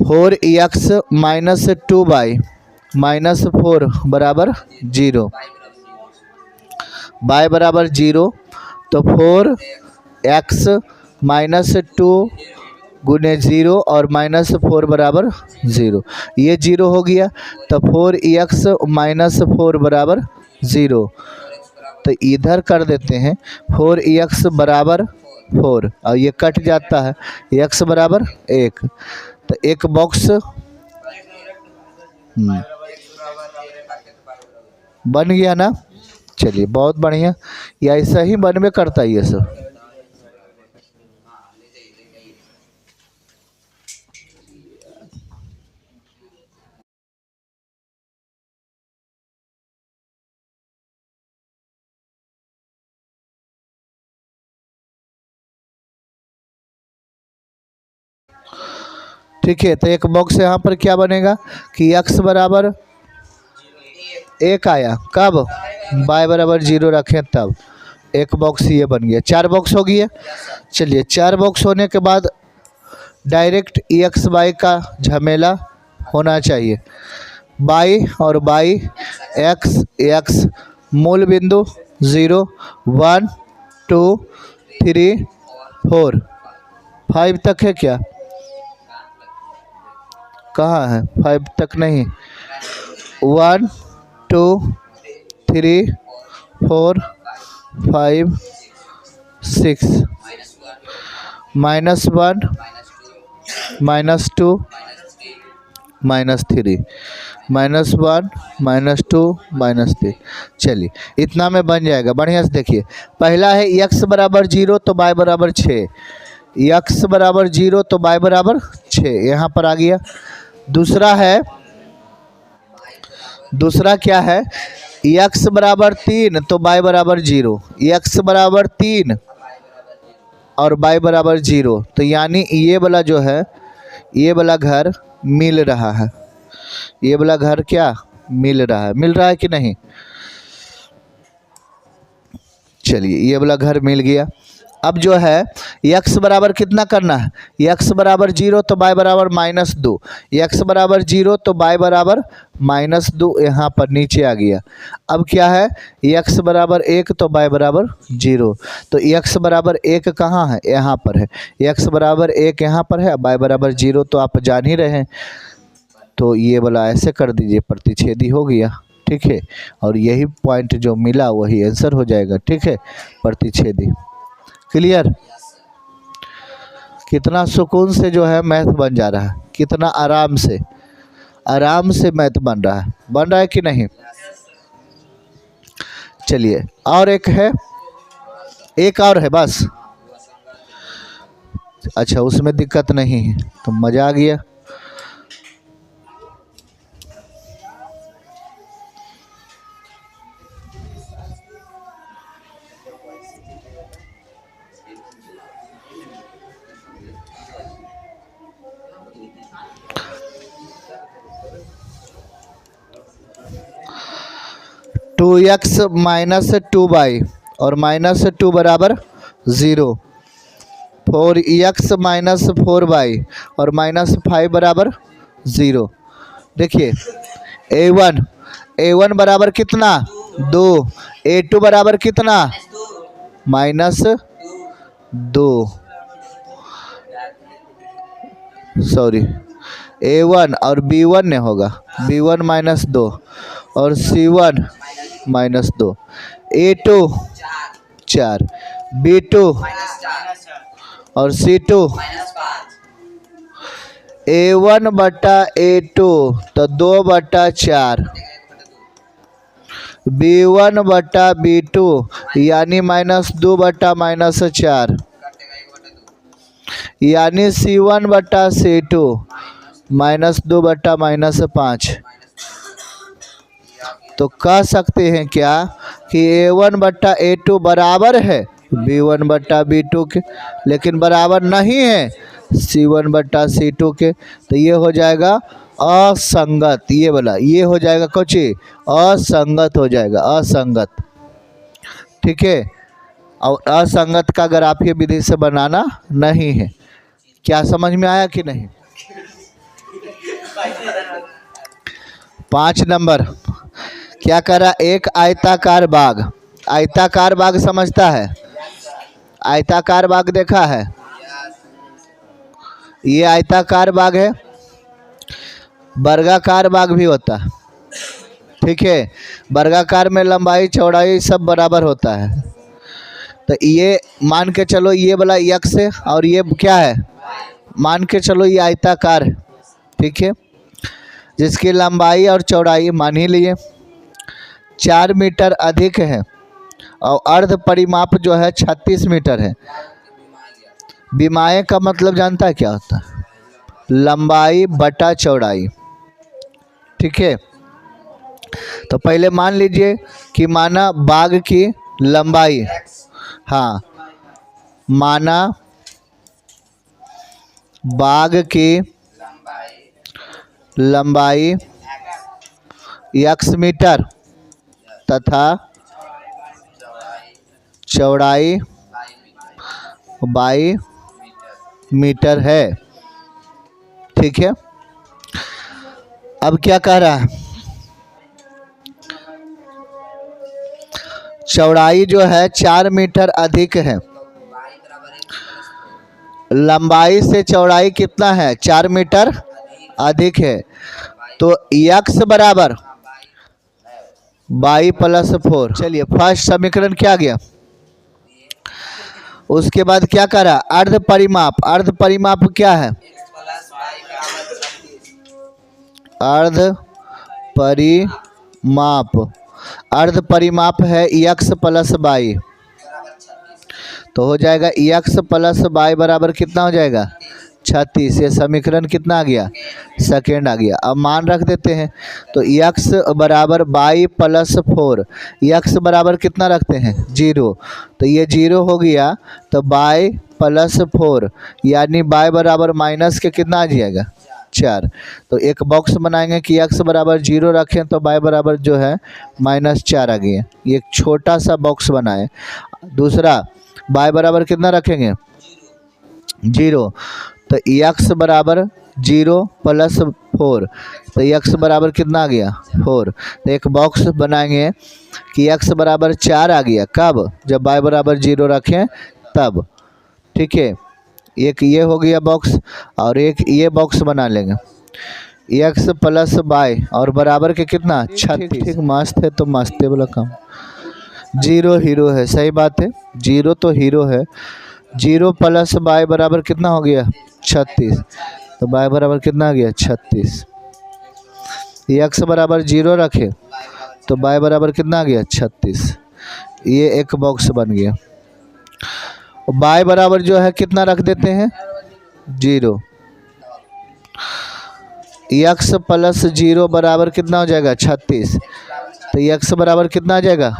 4x - 2y -4 बराबर 0, y बराबर 0। तो 4x - 2 गुने 0 और -4 बराबर 0, ये 0 हो गया तो 4x - 4 बराबर 0। तो इधर कर देते हैं 4x बराबर 4 और ये कट जाता है, x बराबर 1। तो एक बॉक्स बन गया ना। चलिए बहुत बढ़िया, या ऐसा ही बन में करता है ये सब। ठीक है, तो एक बॉक्स यहाँ पर क्या बनेगा कि x बराबर 1 आया, कब y बराबर 0 रखें तब। एक बॉक्स ये बन गया, 4 बॉक्स हो गया। चलिए 4 बॉक्स होने के बाद डायरेक्ट एक्स वाई का झमेला होना चाहिए। बाई और बाई एक्स एक्स मूल बिंदु 0 1 2 3 4 5 तक है क्या? कहाँ है? 5 तक नहीं, 1 2 3 4 5 6 -1 -2 -3 -1 -2 -3। चलिए इतना में बन जाएगा। बढ़िया से देखिए, पहला है x बराबर 0 तो y बराबर 6, x बराबर 0 तो y बराबर 6, यहाँ पर आ गया। दूसरा क्या है, x बराबर 3 तो y बराबर 0, x बराबर 3 और y बराबर 0, तो यानी ये वाला जो है, ये वाला घर मिल रहा है, ये वाला घर क्या मिल रहा है कि नहीं? चलिए ये वाला घर मिल गया। अब जो है x बराबर कितना करना है, x बराबर 0 तो y बराबर -2, x बराबर 0 तो y बराबर -2, यहाँ पर नीचे आ गया। अब क्या है, x बराबर 1 तो y बराबर 0, तो x बराबर 1 कहाँ है? यहाँ पर है। x बराबर 1 यहाँ पर है, y बराबर 0 तो आप जान ही रहे हैं। तो ये वाला ऐसे कर दीजिए, प्रतिच्छेदी हो गया। ठीक है, और यही पॉइंट जो मिला वही आंसर हो जाएगा। ठीक है, प्रतिच्छेदी। क्लियर? कितना सुकून से जो है मैथ बन जा रहा है, कितना आराम से मैथ बन रहा है कि नहीं? चलिए और एक और है बस। अच्छा उसमें दिक्कत नहीं है तो मज़ा आ गया। (2x - 2y) और -2 बराबर 0, 4x - 4y और -5 बराबर 0। देखिए a1 बराबर कितना 2, a2 बराबर कितना -2, सॉरी a1 और b1 ने होगा, b1 -2 और c1 -2, a2 4, b2 और c2, a1 बटा a2 तो 2/4, b1 बटा b2 यानी -2 बटा -4, यानी c1 बटा c2 -2 बटा -5। तो कह सकते हैं क्या कि a1 बटा a2 बराबर है b1 बटा b2 के, लेकिन बराबर नहीं है c1 बटा c2 के। तो ये हो जाएगा असंगत, ये वाला ये हो जाएगा कुछ असंगत हो जाएगा, असंगत। ठीक है, और असंगत का अगर आप ये विधि से बनाना नहीं है। क्या समझ में आया कि नहीं? 5 नंबर क्या करा, एक आयताकार बाग समझता है? आयताकार बाग देखा है? ये आयताकार बाग है, वर्गाकार बाग भी होता है। ठीक है, वर्गाकार में लंबाई चौड़ाई सब बराबर होता है, तो ये मान के चलो ये वाला यक्स है और ये क्या है, मान के चलो ये आयताकार है, ठीक है, जिसकी लंबाई और चौड़ाई मान ही लिए 4 मीटर अधिक है और अर्ध परिमाप जो है 36 मीटर है। विमाएँ का मतलब जानता है क्या होता है, लंबाई बटा चौड़ाई, ठीक है। तो पहले मान लीजिए कि माना बाघ की लंबाई, हाँ, माना बाघ की लंबाई x मीटर तथा चौड़ाई y मीटर है, ठीक है। अब क्या कह रहा है, चौड़ाई जो है 4 मीटर अधिक है, लंबाई से चौड़ाई कितना है, 4 मीटर अधिक है। तो x बराबर y प्लस 4। चलिए फर्स्ट समीकरण क्या गया, उसके बाद क्या करा, अर्ध परिमाप। अर्ध परिमाप क्या है, अर्ध परिमाप, अर्ध परिमाप है x प्लस y, तो हो जाएगा x प्लस y बराबर कितना हो जाएगा, 36। ये समीकरण कितना आ गया, सेकेंड आ गया। अब मान रख देते हैं, तो x बराबर y प्लस 4, x बराबर कितना रखते हैं, 0, तो ये 0 हो गया, तो y प्लस 4 यानी y बराबर माइनस के कितना आ जाएगा, 4। तो एक बॉक्स बनाएंगे कि x बराबर 0 रखें तो y बराबर जो है -4 आ गया, ये एक छोटा सा बॉक्स बनाए। दूसरा y बराबर कितना रखेंगे, 0, तो x बराबर 0 प्लस 4, तो x बराबर कितना आ गया, 4। तो एक बॉक्स बनाएंगे कि x बराबर 4 आ गया, कब, जब y बराबर 0 रखें तब, ठीक है। एक ये हो गया बॉक्स और एक ये बॉक्स बना लेंगे, x प्लस y और बराबर के कितना, 36। ठीक, मस्त है, तो मस्ते वाला काम, 0 हीरो है, सही बात है, 0 तो हीरो है। 0 प्लस y बराबर कितना हो गया, 36, तो y बराबर कितना आ गया, 36। x बराबर 0 रखे तो y बराबर कितना आ गया, 36। ये एक बॉक्स बन गया। y बराबर जो है कितना रख देते हैं, 0, x प्लस 0 बराबर कितना हो जाएगा, 36, तो x बराबर कितना आ जाएगा,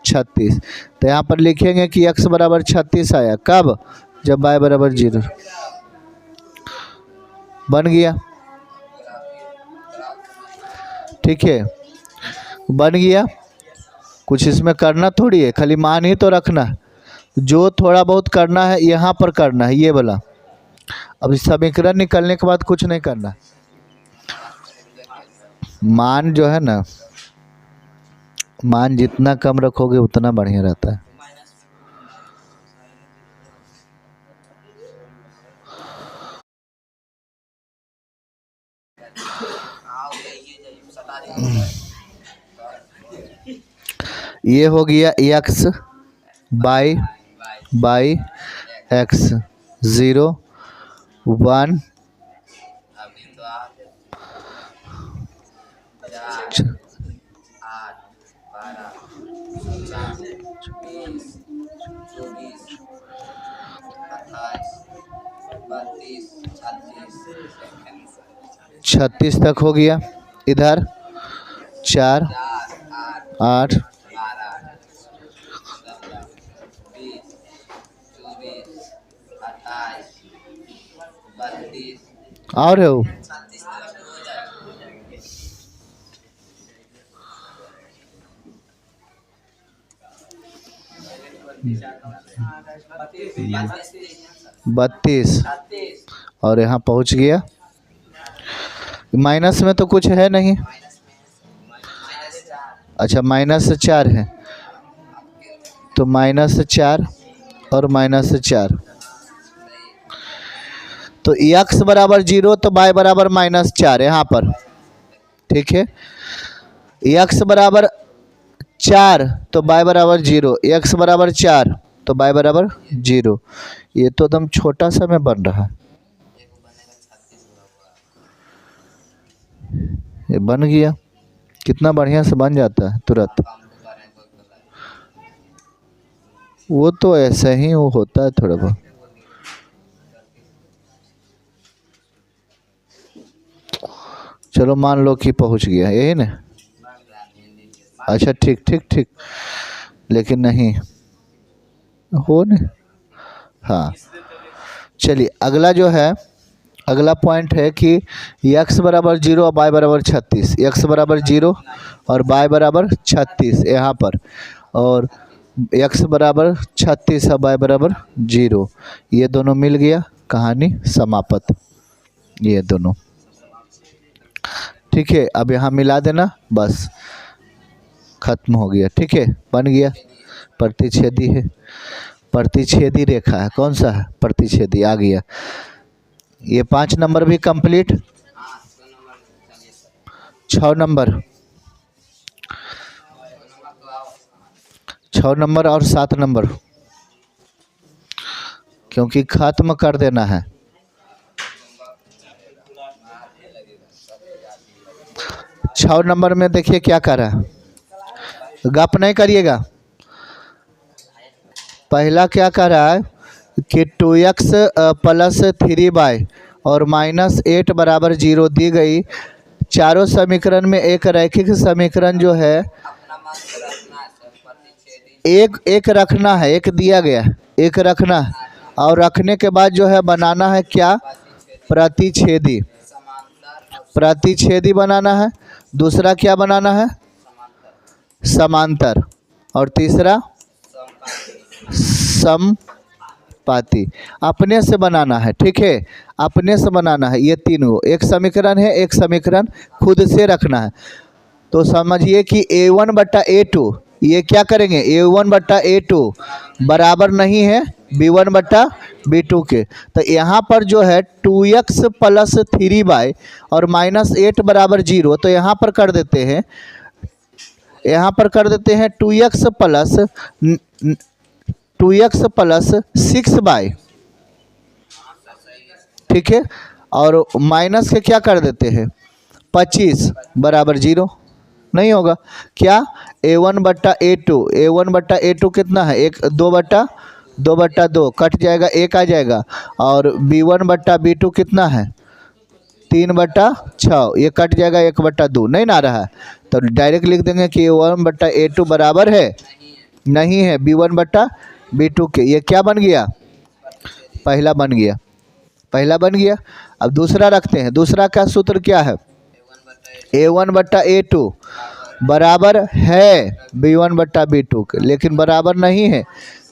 36। तो यहाँ पर लिखेंगे कि x बराबर 36 आया, कब, जब y बराबर 0, बन गया, ठीक है, बन गया। कुछ इसमें करना थोड़ी है, खाली मान ही तो रखना, जो थोड़ा बहुत करना है यहाँ पर करना है, ये वाला। अब समीकरण निकलने के बाद कुछ नहीं करना, मान जो है ना, मान जितना कम रखोगे उतना बढ़िया रहता है। ये हो गया x बाई x 0 1 36 तक हो गया। इधर 4 8 और है वो, बत्तीस, और यहाँ पहुँच गया। माइनस में तो कुछ है नहीं, अच्छा -4 है, तो -4 और -4, तो x बराबर 0 तो y बराबर -4 यहाँ पर, ठीक है। x बराबर 4 तो y बराबर 0, x बराबर 4 तो y बराबर 0। ये तो एकदम छोटा सा में बन रहा है, ये बन गया, कितना बढ़िया से बन जाता है तुरंत। वो तो ऐसे ही वो होता है थोड़ा बहुत। चलो मान लो कि पहुंच गया, यही ना। अच्छा ठीक ठीक ठीक, लेकिन नहीं हो न। हाँ चलिए अगला जो है, अगला पॉइंट है कि x बराबर 0 और y बराबर 36, x बराबर 0 और y बराबर 36 यहाँ पर, और x बराबर 36 और y बराबर 0, ये दोनों मिल गया, कहानी समाप्त, ये दोनों। ठीक है, अब यहाँ मिला देना, बस खत्म हो गया। ठीक है, बन गया, प्रतिच्छेदी है, प्रतिच्छेदी रेखा है, कौन सा है, प्रतिच्छेदी आ गया। ये 5 नंबर भी कंप्लीट। 6 नंबर, 6 नंबर और 7 नंबर, क्योंकि खत्म कर देना है। छः नंबर में देखिए क्या कर रहा है, गप नहीं करिएगा। पहला क्या कर रहा है कि 2x प्लस 3y और -8 बराबर 0 दी गई चारों समीकरण में एक रैखिक समीकरण जो है एक रखना है, एक दिया गया, एक रखना है, और रखने के बाद जो है बनाना है क्या, प्रतिच्छेदी, प्रतिच्छेदी बनाना है। दूसरा क्या बनाना है, समांतर, और तीसरा समपाती, अपने से बनाना है। ठीक है, अपने से बनाना है, ये तीनों, एक समीकरण है, एक समीकरण खुद से रखना है। तो समझिए कि a1/a2, ये क्या करेंगे, a1/a2 बराबर नहीं है b1/b2 के। तो यहाँ पर जो है 2x प्लस 3y और -8 बराबर 0, तो यहाँ पर कर देते हैं, यहाँ पर कर देते हैं 2x प्लस 6y। ठीक है, और माइनस के क्या कर देते हैं 25 बराबर 0, नहीं होगा क्या, a1/a2, a1/a2 कितना है, 2/2 कट जाएगा, 1 आ जाएगा, और b1/b2 कितना है 3/6, ये कट जाएगा, 1/2 नहीं ना रहा है, तो डायरेक्ट लिख देंगे कि a1/a2 बराबर है, नहीं है b1/b2 के। ये क्या बन गया, पहला बन गया, पहला बन गया। अब दूसरा रखते हैं, दूसरा का सूत्र क्या है, a1/a2 बराबर है b1/b2 के, लेकिन बराबर नहीं है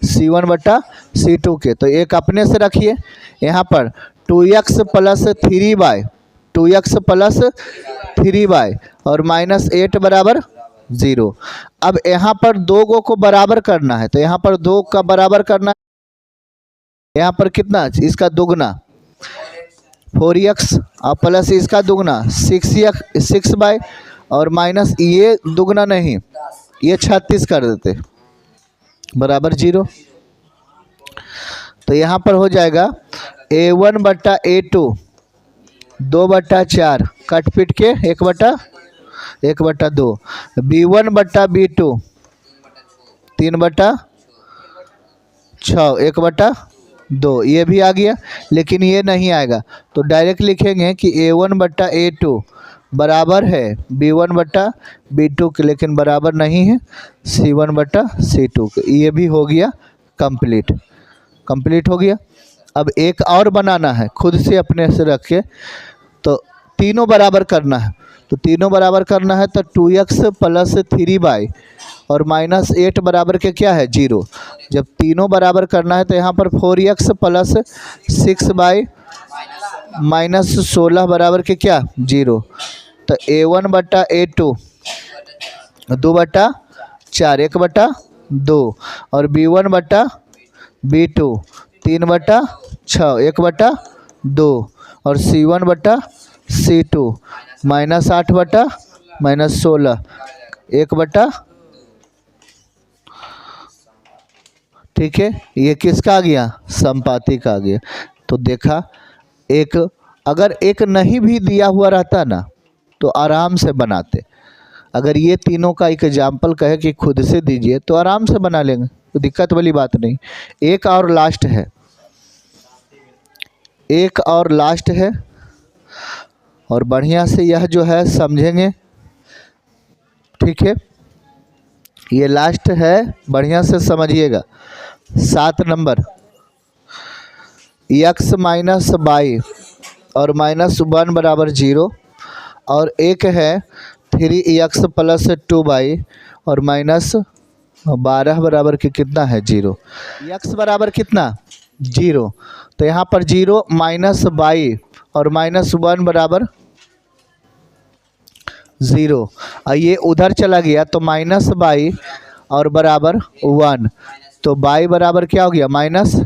c1/c2 के। तो एक अपने से रखिए, यहाँ पर 2x plus 3y, 2x plus 3y और -8 बराबर 0। अब यहाँ पर दो को बराबर करना है, तो यहाँ पर 2 का बराबर करना है, यहाँ पर कितना, इसका दुगना 4x और प्लस इसका दुगना 6y और माइनस ये दुगना नहीं, ये 36 कर देते बराबर 0। तो यहाँ पर हो जाएगा a1/a2 2/4 कट पिट के 1/2, b1/b2 3/6 1/2, ये भी आ गया, लेकिन ये नहीं आएगा, तो डायरेक्ट लिखेंगे कि a1/a2 बराबर है b1/b2 के, लेकिन बराबर नहीं है c1/c2 के। ये भी हो गया कंप्लीट, कंप्लीट हो गया। अब एक और बनाना है खुद से अपने से रख के, तो तीनों बराबर करना है, तो तीनों बराबर करना है, तो 2x प्लस 3y और -8 बराबर के क्या है 0। जब तीनों बराबर करना है तो यहाँ पर 4x प्लस 6y -16 बराबर के क्या 0। तो a1/a2 2/4 1/2 और b1/b2 3/6 1/2 और c1/c2 -8 -16 1/। ठीक है, ये किसका आ गया, समपाती का आ गया। तो देखा, एक अगर एक नहीं भी दिया हुआ रहता ना तो आराम से बनाते। अगर ये तीनों का एग्जाम्पल कहे कि खुद से दीजिए तो आराम से बना लेंगे, तो दिक्कत वाली बात नहीं। एक और लास्ट है, एक और लास्ट है, और बढ़िया से यह जो है समझेंगे। ठीक है, ये लास्ट है, बढ़िया से समझिएगा। 7 नंबर, x माइनस बाई और -1 बराबर 0, और एक है 3x प्लस 2y और -12 बराबर के कितना है 0। x बराबर कितना 0, तो यहाँ पर 0 माइनस बाई और -1 बराबर 0, और ये उधर चला गया तो माइनस बाई और बराबर 1, तो बाई बराबर क्या हो गया -1।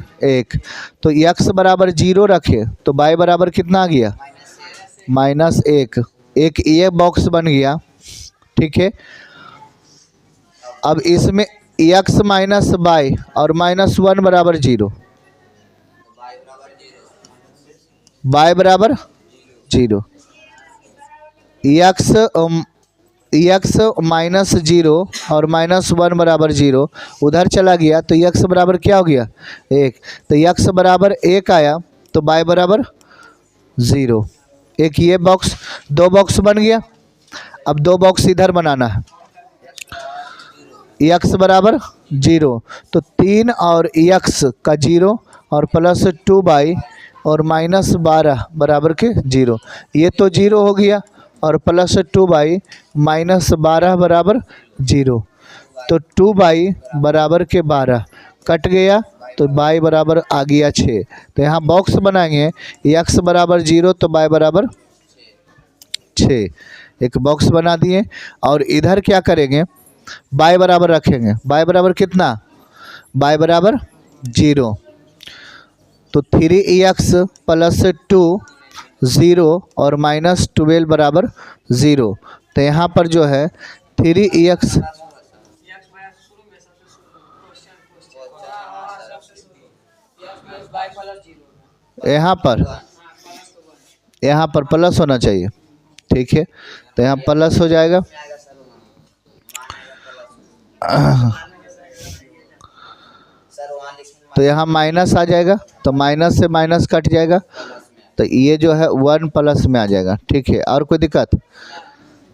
तो x बराबर 0 रखे तो बाई बराबर कितना आ गया -1। एक ये बॉक्स बन गया। ठीक है, अब इसमें x माइनस बाई और -1 बराबर 0, बाई बराबर 0, x माइनस 0 और -1 बराबर 0 उधर चला गया तो x बराबर क्या हो गया 1। तो x बराबर 1 आया तो y बराबर 0। एक ये बॉक्स, 2 बॉक्स बन गया। अब 2 बॉक्स इधर बनाना है, x बराबर 0, तो 3 और x का 0 और प्लस 2y और -12 बराबर के 0, ये तो 0 हो गया, और प्लस 2y -12 बराबर 0, तो 2y बराबर के 12 कट गया तो y बराबर आ गया 6। तो यहाँ बॉक्स बनाएंगे, x बराबर 0 तो y बराबर 6, एक बॉक्स बना दिए। और इधर क्या करेंगे, y बराबर रखेंगे, y बराबर कितना, y बराबर 0, तो 3x प्लस 2 0 और -12 बराबर 0, तो यहाँ पर जो है 3x यहाँ पर प्लस होना चाहिए। ठीक है, तो यहाँ प्लस हो जाएगा, तो यहाँ माइनस आ जाएगा, तो माइनस से माइनस कट जाएगा, तो ये जो है 1 प्लस में आ जाएगा। ठीक है, और कोई दिक्कत,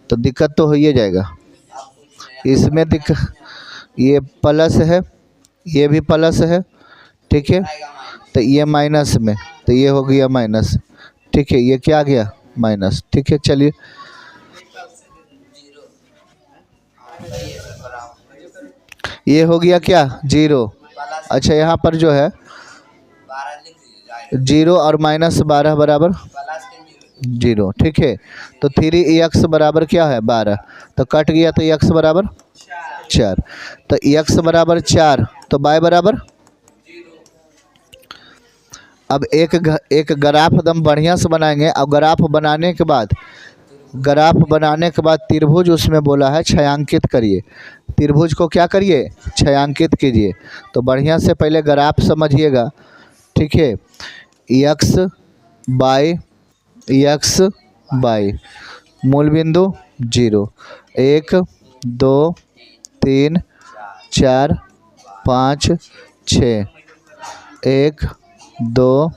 तो दिक्कत तो हो ही जाएगा इसमें। ये प्लस है, ये भी प्लस है। ठीक है, तो ये माइनस में, तो ये हो गया माइनस। ठीक है, ये क्या आ गया माइनस। ठीक है, चलिए ये हो गया क्या 0। अच्छा, यहाँ पर जो है 0 और -12 बराबर 0। ठीक है, तो 3x बराबर क्या है 12, तो कट गया, तो x बराबर 4, तो x बराबर 4 तो y बराबर। अब एक ग्राफ एकदम बढ़िया से बनाएंगे। अब ग्राफ बनाने के बाद त्रिभुज उसमें बोला है छायांकित करिए, त्रिभुज को क्या करिए छायांकित कीजिए। तो बढ़िया से पहले ग्राफ समझिएगा। ठीक है, x बाई मूल बिंदु 0, 1 2 3 4 5 6, 1 2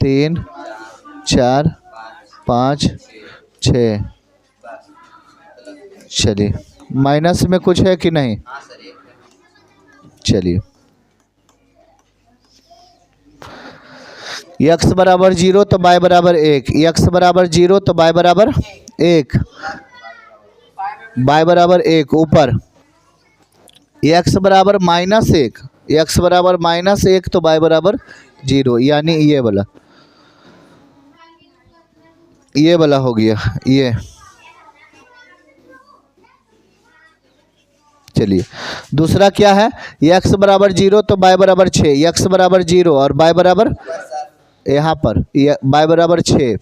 3 4 5 6। चलिए, माइनस में कुछ है कि नहीं, चलिए x बराबर 0 तो y बराबर 1, x बराबर 0 तो y बराबर 1, y बराबर 1 ऊपर, x बराबर -1, x बराबर -1 तो y बराबर 0, यानी ये वाला हो गया ये। चलिए दूसरा क्या है, x बराबर 0 तो y बराबर 6, x बराबर 0 और y बराबर यहाँ पर y बराबर 6,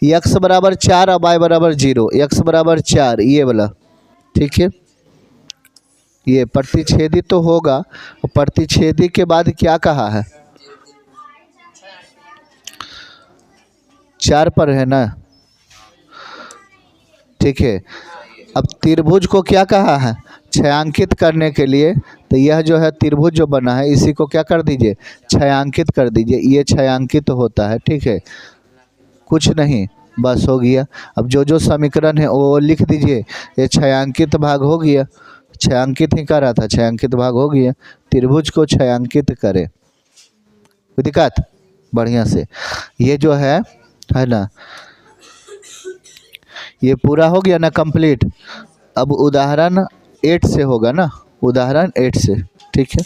x बराबर 4 और y बराबर 0, x बराबर 4 ये वाला। ठीक है, ये प्रतिच्छेदी तो होगा, प्रतिच्छेदी के बाद क्या कहा है, 4 पर है ना, ठीक है। अब त्रिभुज को क्या कहा है, छायांकित करने के लिए, तो यह जो है त्रिभुज जो बना है इसी को क्या कर दीजिए, छायांकित कर दीजिए, ये छायांकित होता है, ठीक है। कुछ नहीं, बस हो गया। अब जो जो समीकरण है वो लिख दीजिए, ये छायांकित भाग हो गया, छायांकित ही कर रहा था, छायांकित भाग हो गया। त्रिभुज को छायांकित करें, कोई दिक्कत, बढ़िया से। ये जो है ना, ये पूरा हो गया ना कंप्लीट। अब उदाहरण 8 से होगा ना, उदाहरण 8 से, ठीक है।